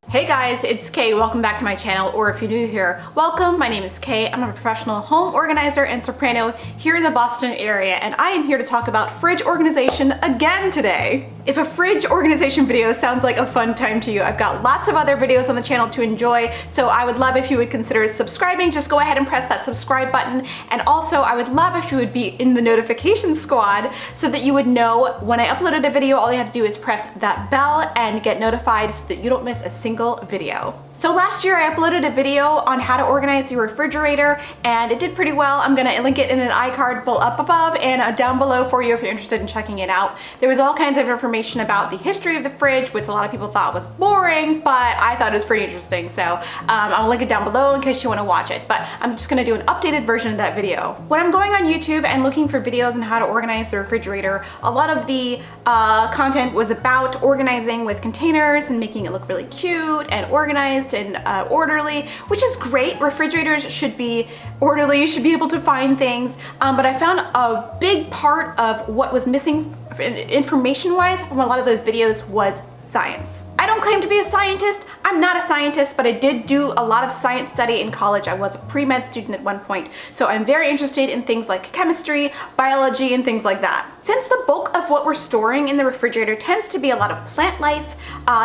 Hey guys, it's Kay. Welcome back to my channel, or if you're new here, welcome. My name is Kay. I'm a professional home organizer and soprano here in the Boston area, and I am here to talk about fridge organization again today. If a fridge organization video sounds like a fun time to you, I've got lots of other videos on the channel to enjoy, so I would love if you would consider subscribing. Just go ahead and press that subscribe button, and also I would love if you would be in the notification squad so that you would know when I uploaded a video. All you have to do is press that bell and get notified so that you don't miss a single video. So last year I uploaded a video on how to organize your refrigerator, and it did pretty well. I'm gonna link it in an iCard both up above and down below for you if you're interested in checking it out. There was all kinds of information about the history of the fridge, which a lot of people thought was boring, but I thought it was pretty interesting. So I'll link it down below in case you wanna watch it, but I'm just gonna do an updated version of that video. When I'm going on YouTube and looking for videos on how to organize the refrigerator, a lot of the content was about organizing with containers and making it look really cute and organized and orderly, which is great. Refrigerators should be orderly, you should be able to find things, but I found a big part of what was missing information-wise from a lot of those videos was science. I don't claim to be a scientist. I'm not a scientist, but I did do a lot of science study in college. I was a pre-med student at one point, so I'm very interested in things like chemistry, biology, and things like that. Since the bulk of what we're storing in the refrigerator tends to be a lot of plant life,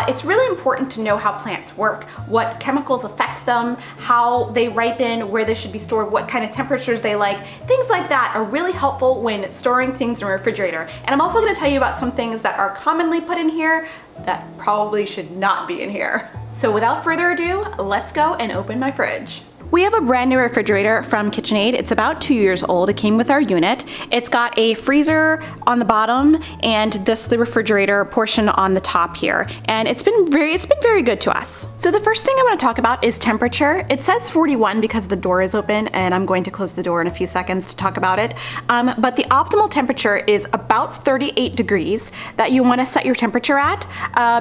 it's really important to know how plants work, what chemicals affect them, how they ripen, where they should be stored, what kind of temperatures they like. Things like that are really helpful when storing things in a refrigerator. And I'm also going to tell you about some things that are commonly put in here that probably should not be in here. So without further ado, let's go and open my fridge. We have a brand new refrigerator from KitchenAid. It's about 2 years old. It came with our unit. It's got a freezer on the bottom and the refrigerator portion on the top here. And it's been very good to us. So the first thing I want to talk about is temperature. It says 41 because the door is open, and I'm going to close the door in a few seconds to talk about it. But the optimal temperature is about 38 degrees that you want to set your temperature at,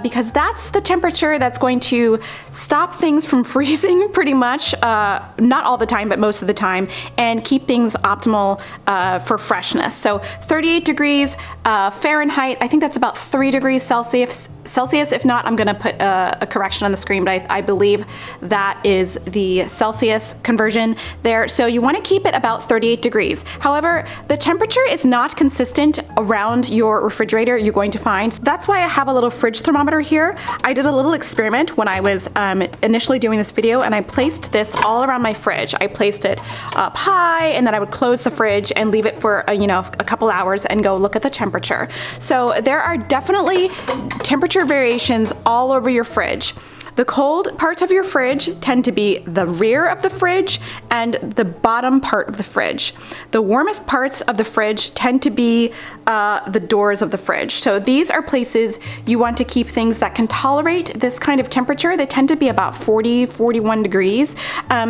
because that's the temperature that's going to stop things from freezing pretty much. Not all the time, but most of the time, and keep things optimal for freshness. So 38 degrees Fahrenheit, I think that's about 3 degrees Celsius. If not, I'm gonna put a correction on the screen, but I believe that is the Celsius conversion there. So you wanna keep it about 38 degrees. However, the temperature is not consistent around your refrigerator, you're going to find. That's why I have a little fridge thermometer here. I did a little experiment when I was initially doing this video, and I placed this all around my fridge. I placed it up high, and then I would close the fridge and leave it for a couple hours and go look at the temperature. So there are definitely temperature variations all over your fridge. The cold parts of your fridge tend to be the rear of the fridge and the bottom part of the fridge. The warmest parts of the fridge tend to be the doors of the fridge. So these are places you want to keep things that can tolerate this kind of temperature. They tend to be about 40, 41 degrees.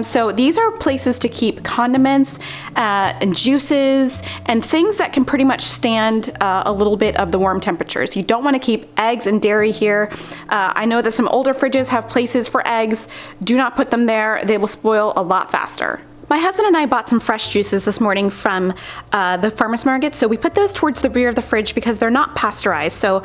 So these are places to keep condiments and juices and things that can pretty much stand a little bit of the warm temperatures. You don't want to keep eggs and dairy here. I know that some older fridges have places for eggs. Do not put them there. They will spoil a lot faster. My husband and I bought some fresh juices this morning from the farmer's market, so we put those towards the rear of the fridge because they're not pasteurized, so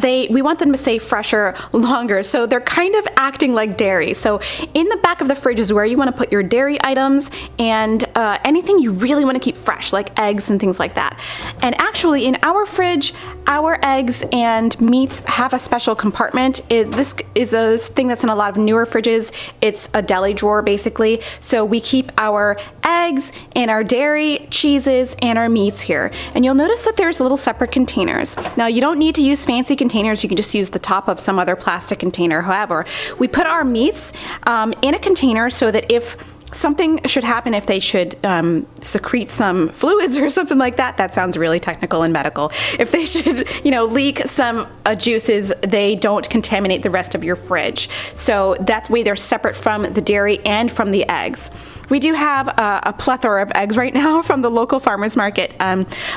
we want them to stay fresher longer, so they're kind of acting like dairy. So in the back of the fridge is where you want to put your dairy items and anything you really want to keep fresh, like eggs and things like that. And actually in our fridge, our eggs and meats have a special compartment. This is a thing that's in a lot of newer fridges. It's a deli drawer basically, so we keep our eggs and our dairy, cheeses, and our meats here. And you'll notice that there's little separate containers. Now you don't need to use fancy containers, you can just use the top of some other plastic container. However, we put our meats in a container so that if something should happen, if they should secrete some fluids or something like that. That sounds really technical and medical. If they should, leak some juices, they don't contaminate the rest of your fridge. So that way they're separate from the dairy and from the eggs. We do have a plethora of eggs right now from the local farmer's market,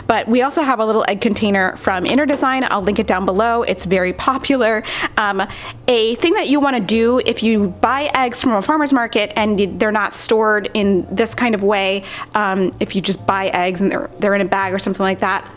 but we also have a little egg container from Inner Design. I'll link it down below. It's very popular. A thing that you want to do if you buy eggs from a farmer's market and they're not stored in this kind of way, if you just buy eggs and they're in a bag or something like that,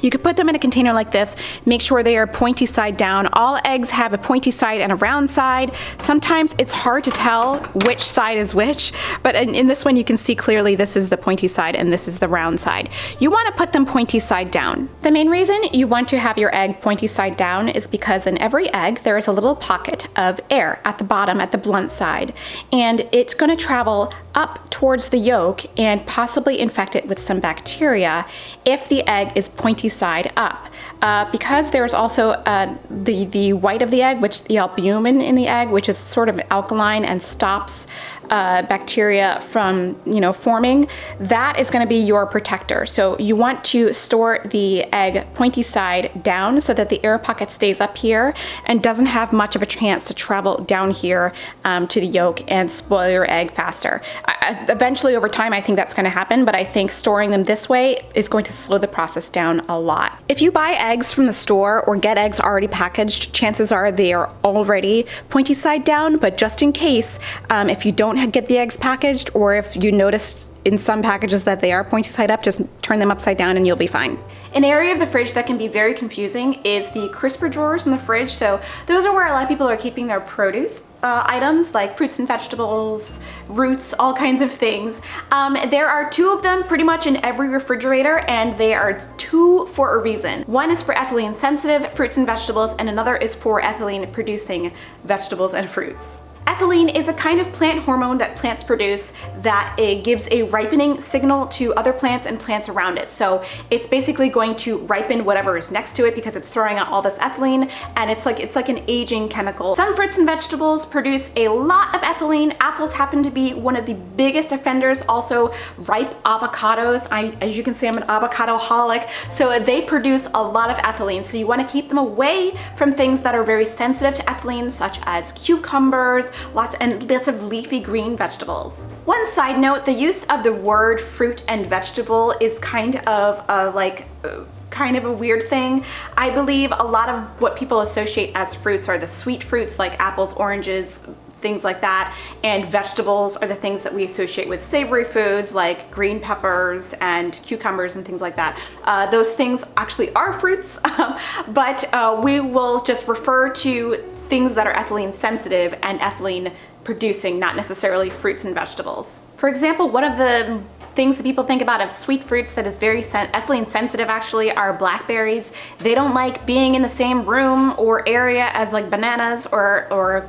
You could put them in a container like this, make sure they are pointy side down. All eggs have a pointy side and a round side. Sometimes it's hard to tell which side is which, but in this one you can see clearly this is the pointy side and this is the round side. You want to put them pointy side down. The main reason you want to have your egg pointy side down is because in every egg there is a little pocket of air at the bottom, at the blunt side, and it's going to travel up towards the yolk and possibly infect it with some bacteria if the egg is pointy side up. Because there's also the white of the egg, which the albumin in the egg, which is sort of alkaline and stops bacteria from forming, that is going to be your protector. So you want to store the egg pointy side down so that the air pocket stays up here and doesn't have much of a chance to travel down here to the yolk and spoil your egg faster. Eventually over time I think that's going to happen, but I think storing them this way is going to slow the process down a lot. If you buy eggs from the store or get eggs already packaged, chances are they are already pointy side down, but just in case, if you don't get the eggs packaged, or if you notice in some packages that they are pointy side up, just turn them upside down and you'll be fine. An area of the fridge that can be very confusing is the crisper drawers in the fridge. So those are where a lot of people are keeping their produce items like fruits and vegetables, roots, all kinds of things. There are two of them pretty much in every refrigerator, and they are two for a reason. One is for ethylene sensitive fruits and vegetables, and another is for ethylene producing vegetables and fruits. Ethylene is a kind of plant hormone that plants produce that it gives a ripening signal to other plants and plants around it. So it's basically going to ripen whatever is next to it because it's throwing out all this ethylene, and it's like an aging chemical. Some fruits and vegetables produce a lot of ethylene. Apples happen to be one of the biggest offenders. Also ripe avocados. As you can see, I'm an avocado-holic. So they produce a lot of ethylene. So you want to keep them away from things that are very sensitive to ethylene, such as cucumbers, lots of leafy green vegetables. One side note, the use of the word fruit and vegetable is kind of a weird thing. I believe a lot of what people associate as fruits are the sweet fruits like apples, oranges, things like that, and vegetables are the things that we associate with savory foods like green peppers and cucumbers and things like that. Those things actually are fruits, but we will just refer to things that are ethylene sensitive and ethylene producing, not necessarily fruits and vegetables. For example, one of the things that people think about of sweet fruits that is very ethylene sensitive actually are blackberries. They don't like being in the same room or area as like bananas or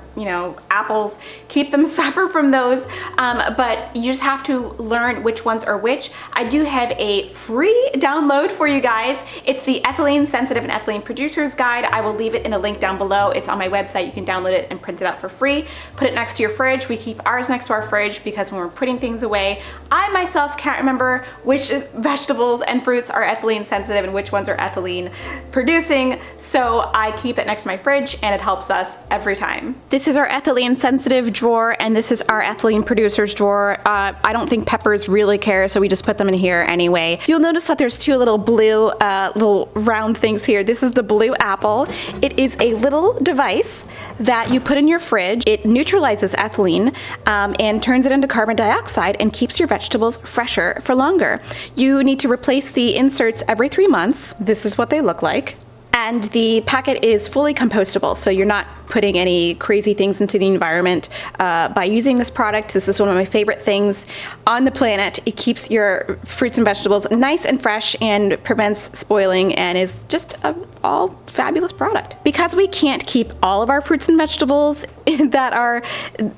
apples. Keep them separate from those, but you just have to learn which ones are which. I do have a free download for you guys. It's the Ethylene Sensitive and Ethylene Producers Guide. I will leave it in a link down below. It's on my website. You can download it and print it out for free. Put it next to your fridge. We keep ours next to our fridge because when we're putting things away, I myself can't remember which vegetables and fruits are ethylene sensitive and which ones are ethylene producing, so I keep it next to my fridge and it helps us every time. This is our ethylene sensitive drawer and this is our ethylene producers drawer. I don't think peppers really care, so we just put them in here anyway. You'll notice that there's two little blue little round things here. This is the blue apple. It is a little device that you put in your fridge. It neutralizes ethylene and turns it into carbon dioxide and keeps your vegetables fresher for longer. You need to replace the inserts every 3 months. This is what they look like. And the packet is fully compostable, so you're not putting any crazy things into the environment by using this product. This is one of my favorite things on the planet. It keeps your fruits and vegetables nice and fresh and prevents spoiling and is just a all fabulous product. Because we can't keep all of our fruits and vegetables that are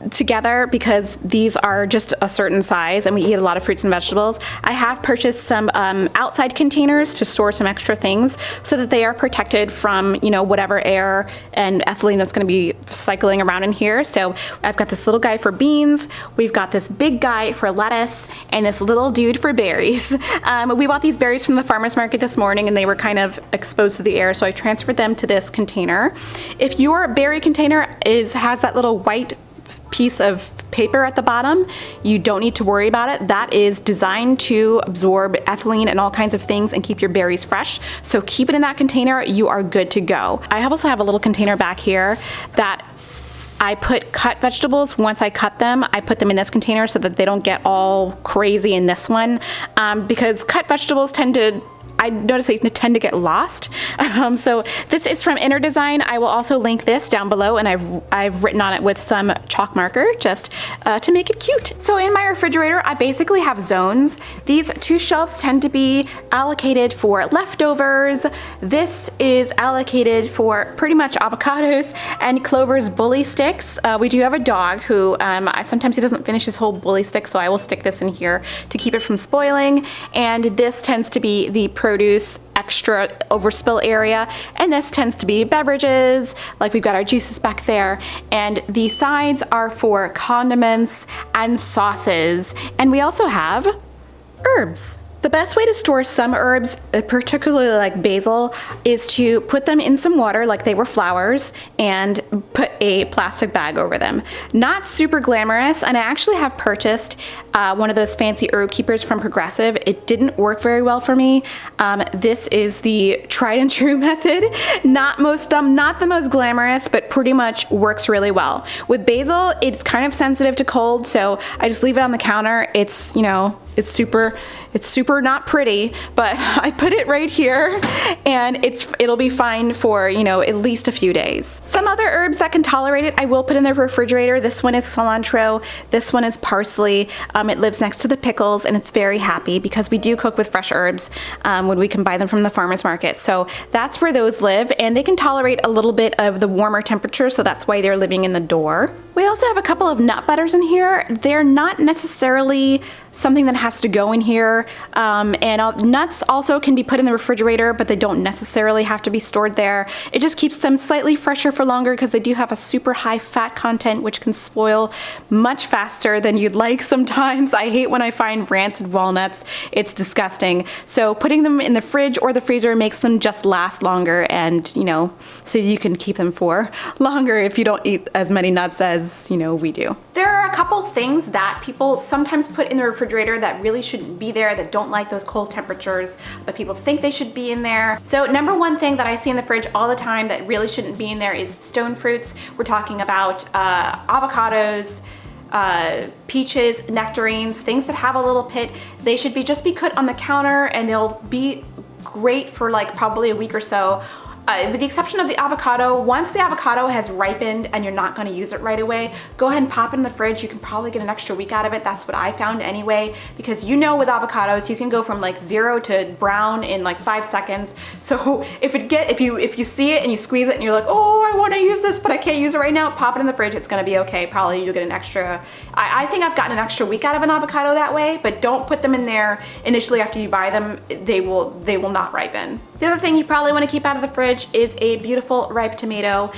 together because these are just a certain size and we eat a lot of fruits and vegetables, I have purchased some outside containers to store some extra things so that they are protected from, whatever air and ethylene that's going to be cycling around in here. So I've got this little guy for beans, we've got this big guy for lettuce, and this little dude for berries. We bought these berries from the farmer's market this morning and they were kind of exposed to the air, so I transferred them to this container. If your berry container has that little white piece of paper at the bottom, you don't need to worry about it. That is designed to absorb ethylene and all kinds of things and keep your berries fresh. So keep it in that container, you are good to go. I also have a little container back here that I put cut vegetables. Once I cut them, I put them in this container so that they don't get all crazy in this one, because cut vegetables tend to I notice they tend to get lost. So this is from Inner Design. I will also link this down below, and I've written on it with some chalk marker just to make it cute. So in my refrigerator, I basically have zones. These two shelves tend to be allocated for leftovers. This is allocated for pretty much avocados and Clover's bully sticks. We do have a dog who sometimes he doesn't finish his whole bully stick, so I will stick this in here to keep it from spoiling. And this tends to be the produce extra overspill area, and this tends to be beverages, like we've got our juices back there, and the sides are for condiments and sauces, and we also have herbs. The best way to store some herbs, particularly like basil, is to put them in some water like they were flowers and put a plastic bag over them. Not super glamorous, and I actually have purchased one of those fancy herb keepers from Progressive. It didn't work very well for me. This is the tried and true method. Not the most glamorous, but pretty much works really well. With basil, it's kind of sensitive to cold, so I just leave it on the counter. It's, you know, it's super not pretty, but I put it right here, and it'll be fine for, you know, at least a few days. Some other herbs that can tolerate it, I will put in the refrigerator. This one is cilantro. This one is parsley. It lives next to the pickles, and it's very happy because we do cook with fresh herbs when we can buy them from the farmer's market. So that's where those live, and they can tolerate a little bit of the warmer temperature, so that's why they're living in the door. We also have a couple of nut butters in here. They're not necessarily something that has to go in here, nuts also can be put in the refrigerator, but they don't necessarily have to be stored there. It just keeps them slightly fresher for longer because they do have a super high fat content, which can spoil much faster than you'd like sometimes. I hate when I find rancid walnuts. It's disgusting. So putting them in the fridge or the freezer makes them just last longer, and, you know, so you can keep them for longer if you don't eat as many nuts as, you know, we do. There are a couple things that people sometimes put in the refrigerator that really shouldn't be there, that don't like those cold temperatures, but people think they should be in there. So number one thing that I see in the fridge all the time that really shouldn't be in there is stone fruits. We're talking about avocados, peaches, nectarines, things that have a little pit. They should just be put on the counter, and they'll be great for like probably a week or so. With the exception of the avocado, once the avocado has ripened and you're not going to use it right away, go ahead and pop it in the fridge. You can probably get an extra week out of it. That's what I found anyway, because you know with avocados you can go from like 0 to brown in like 5 seconds. So if you see it and you squeeze it and you're like, oh, I want to use this but I can't use it right now, pop it in the fridge. It's going to be okay. Probably you'll get an extra, I think I've gotten an extra week out of an avocado that way, but don't put them in there initially after you buy them. They will not ripen. The other thing you probably want to keep out of the fridge is a beautiful ripe tomato.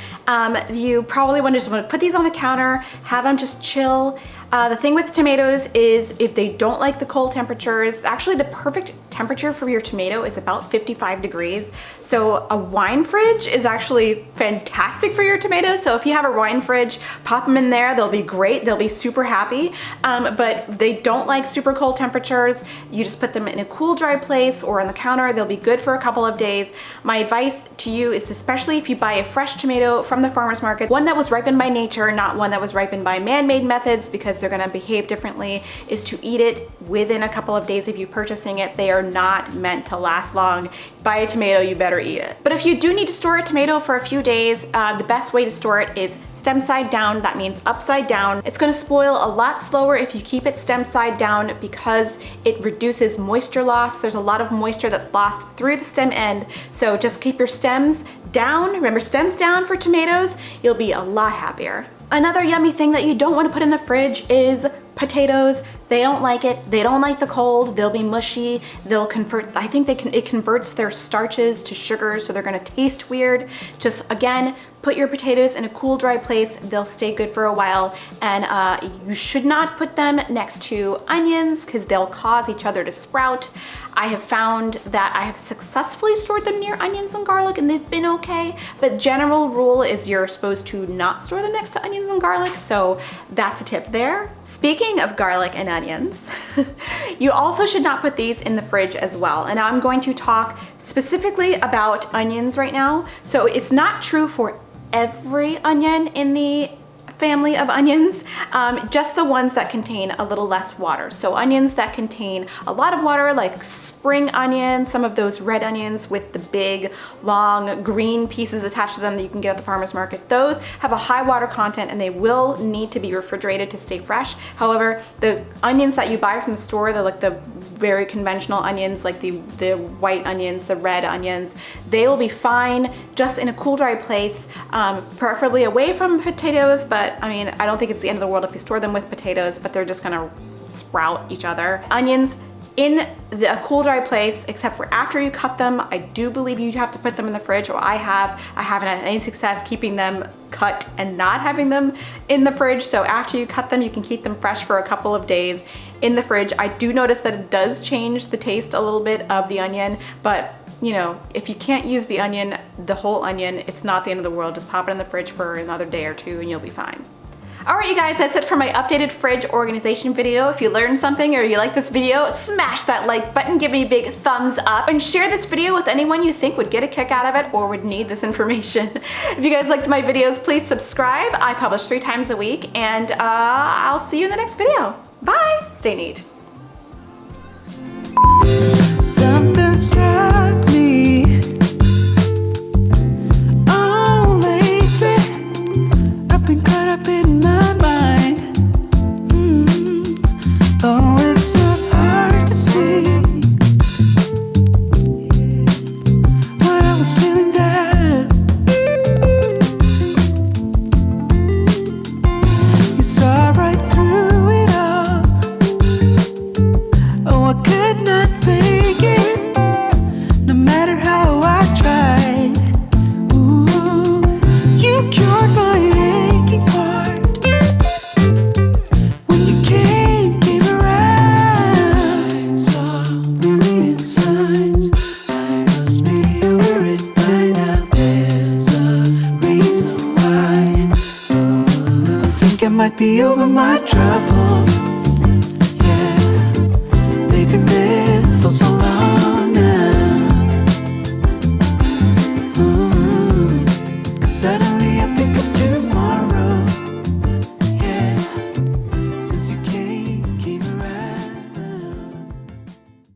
You probably just want to put these on the counter, have them just chill. The thing with tomatoes is if they don't like the cold temperatures, actually the perfect temperature for your tomato is about 55 degrees. So a wine fridge is actually fantastic for your tomatoes. So if you have a wine fridge, pop them in there. They'll be great. They'll be super happy. But they don't like super cold temperatures. You just put them in a cool, dry place or on the counter. They'll be good for a couple of days. My advice to you is, especially if you buy a fresh tomato from the farmer's market, one that was ripened by nature, not one that was ripened by man-made methods, because they're going to behave differently, is to eat it within a couple of days of you purchasing it. They are not meant to last long. Buy a tomato, you better eat it. But if you do need to store a tomato for a few days, the best way to store it is stem side down. That means upside down. It's going to spoil a lot slower if you keep it stem side down because it reduces moisture loss. There's a lot of moisture that's lost through the stem end, so just keep your stems down. Remember, stems down for tomatoes. You'll be a lot happier. Another yummy thing that you don't want to put in the fridge is potatoes. They don't like it. They don't like the cold. They'll be mushy. They'll convert, I think it converts their starches to sugars, so they're gonna taste weird. Just again, put your potatoes in a cool, dry place. They'll stay good for a while. And you should not put them next to onions because they'll cause each other to sprout. I have found that I have successfully stored them near onions and garlic and they've been okay. But general rule is you're supposed to not store them next to onions and garlic. So that's a tip there. Speaking of garlic and onions, you also should not put these in the fridge as well. And I'm going to talk specifically about onions right now. So it's not true for every onion in the family of onions, just the ones that contain a little less water. So onions that contain a lot of water, like spring onions, some of those red onions with the big, long green pieces attached to them that you can get at the farmer's market, those have a high water content and they will need to be refrigerated to stay fresh. However, the onions that you buy from the store, they're like the very conventional onions, like the white onions, the red onions, they will be fine just in a cool, dry place, preferably away from potatoes. But I mean, I don't think it's the end of the world if you store them with potatoes, but they're just gonna sprout each other. Onions in a cool, dry place, except for after you cut them. I do believe you have to put them in the fridge, or I haven't had any success keeping them cut and not having them in the fridge. So after you cut them, you can keep them fresh for a couple of days in the fridge. I do notice that it does change the taste a little bit of the onion, but you know, if you can't use the onion, the whole onion, it's not the end of the world. Just pop it in the fridge for another day or two and you'll be fine. All right, you guys, that's it for my updated fridge organization video. If you learned something or you like this video, smash that like button, give me a big thumbs up, and share this video with anyone you think would get a kick out of it or would need this information. If you guys liked my videos, please subscribe. I publish 3 times a week, and I'll see you in the next video. Bye. Stay neat. Something struck me. Oh, lately I've been caught up in my mind. Oh, it's not hard to see why I was feeling down. You saw right through it all. Oh, I could not fake it, no matter how I tried. Ooh, you cured my aching heart when you came around. I saw a million signs. I must be over it by now. There's a reason why. Ooh, I think I might be over my troubles. They've been there for so long.